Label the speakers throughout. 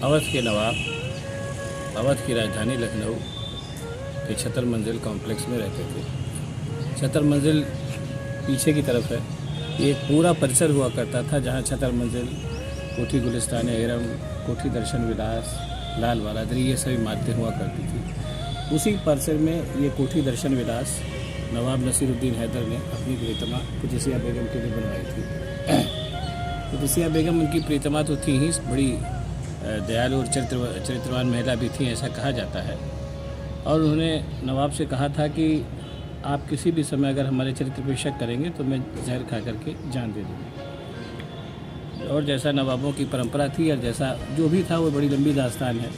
Speaker 1: अवध के नवाब अवध की राजधानी लखनऊ के छतर मंजिल कॉम्प्लेक्स में रहते थे। छतर मंजिल पीछे की तरफ है। ये एक पूरा परिसर हुआ करता था जहाँ छतर मंजिल, कोठी गुलिस्तान एरम, कोठी दर्शन विलास, लाल बारादरी, ये सभी इमारतें हुआ करती थी। उसी परिसर में ये कोठी दर्शन विलास नवाब नसीरुद्दीन हैदर ने अपनी प्रीतमा कुदसिया बेगम के लिए बनवाई थी। कुदसिया बेगम उनकी प्रीतमा तो थी ही, बड़ी दयालु और चरित्रवान महिला भी थी, ऐसा कहा जाता है। और उन्होंने नवाब से कहा था कि आप किसी भी समय अगर हमारे चरित्र पर शक करेंगे तो मैं जहर खा करके जान दे दूँगी। और जैसा नवाबों की परंपरा थी और जैसा जो भी था वो बड़ी लंबी दास्तान है।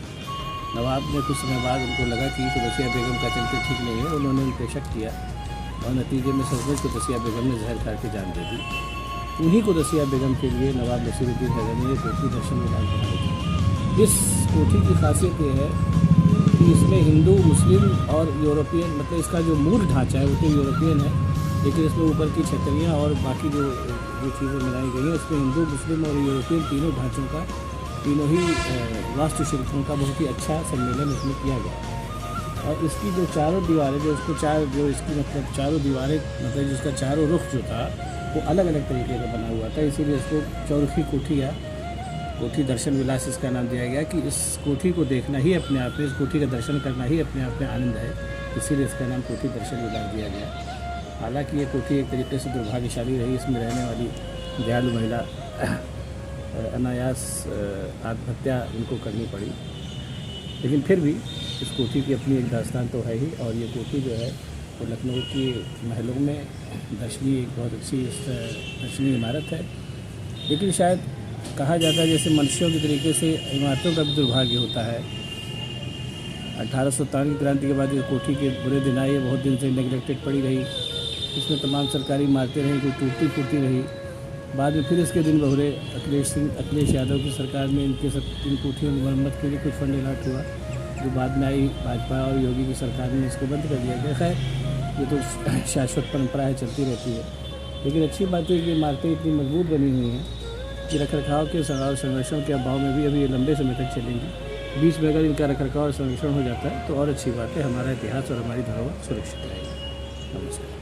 Speaker 1: नवाब ने कुछ समय बाद उनको लगा कि कुदसिया बेगम का चरित्र ठीक नहीं है, उन्होंने उन पर शक किया और नतीजे में सचमुच कुदसिया बेगम ने जहर खा के जान दे दी। उन्हीं कुदसिया बेगम के लिए नवाब नसीरुद्दीन हैदर ने कोठी दर्शन विलास बनाई थी। इस कोठी की खासियत ये है कि इसमें हिंदू, मुस्लिम और यूरोपियन, मतलब इसका जो मूल ढांचा है वो तो यूरोपियन है, लेकिन इसमें ऊपर की छतरियाँ और बाकी जो चीज़ें मिलाई गई हैं इसमें हिंदू, मुस्लिम और यूरोपियन तीनों ढांचों का, तीनों ही वास्तुशिल्पों का बहुत ही अच्छा सम्मेलन इसमें किया गया। और इसकी जो चारों दीवारें, मतलब चारों दीवारें, मतलब जिसका चारों रुख जो था वो अलग अलग तरीके का बना हुआ था, इसीलिए इसको चौरुखी कोठी या कोठी दर्शन विलास इसका नाम दिया गया कि इस कोठी को देखना ही अपने आप में, इस कोठी का दर्शन करना ही अपने आप में आनंद है, इसीलिए इसका नाम कोठी दर्शन विलास दिया गया। हालांकि ये कोठी एक तरीके से दुर्भाग्यशाली रही, इसमें रहने वाली दयालु महिला अनायास आत्महत्या उनको करनी पड़ी, लेकिन फिर भी इस कोठी की अपनी एक दास्तान तो है ही। और ये कोठी जो है वो लखनऊ की महलों में दर्शनीय, एक बहुत अच्छी दर्शनीय इमारत है। लेकिन शायद कहा जाता है जैसे मनुष्यों की तरीके से इमारतों का भी दुर्भाग्य होता है। 1857 की क्रांति के बाद ये कोठी के बुरे दिन आए, बहुत दिन से नेगलेक्टेड पड़ी रही। इसमें तमाम सरकारी इमारतें रहीं, कोई टूटती फूटती रही। बाद में फिर इसके दिन बहुरे अखिलेश यादव की सरकार में इन कोठियों की मरम्मत के लिए कुछ फंड अलॉट हुआ, जो बाद में आई भाजपा और योगी की सरकार ने इसको बंद कर दिया गया। खैर ये तो शाश्वत परंपरा है, चलती रहती है। लेकिन अच्छी बात है कि इमारतें इतनी मजबूत बनी हुई हैं कि रखरखाव के और संरक्षण के अभाव में भी अभी ये लंबे समय तक चलेंगी। बीच में अगर इनका रखरखाव और संरक्षण हो जाता है तो और अच्छी बात है, हमारा इतिहास और हमारी धरोहर सुरक्षित रहेगी। नमस्कार।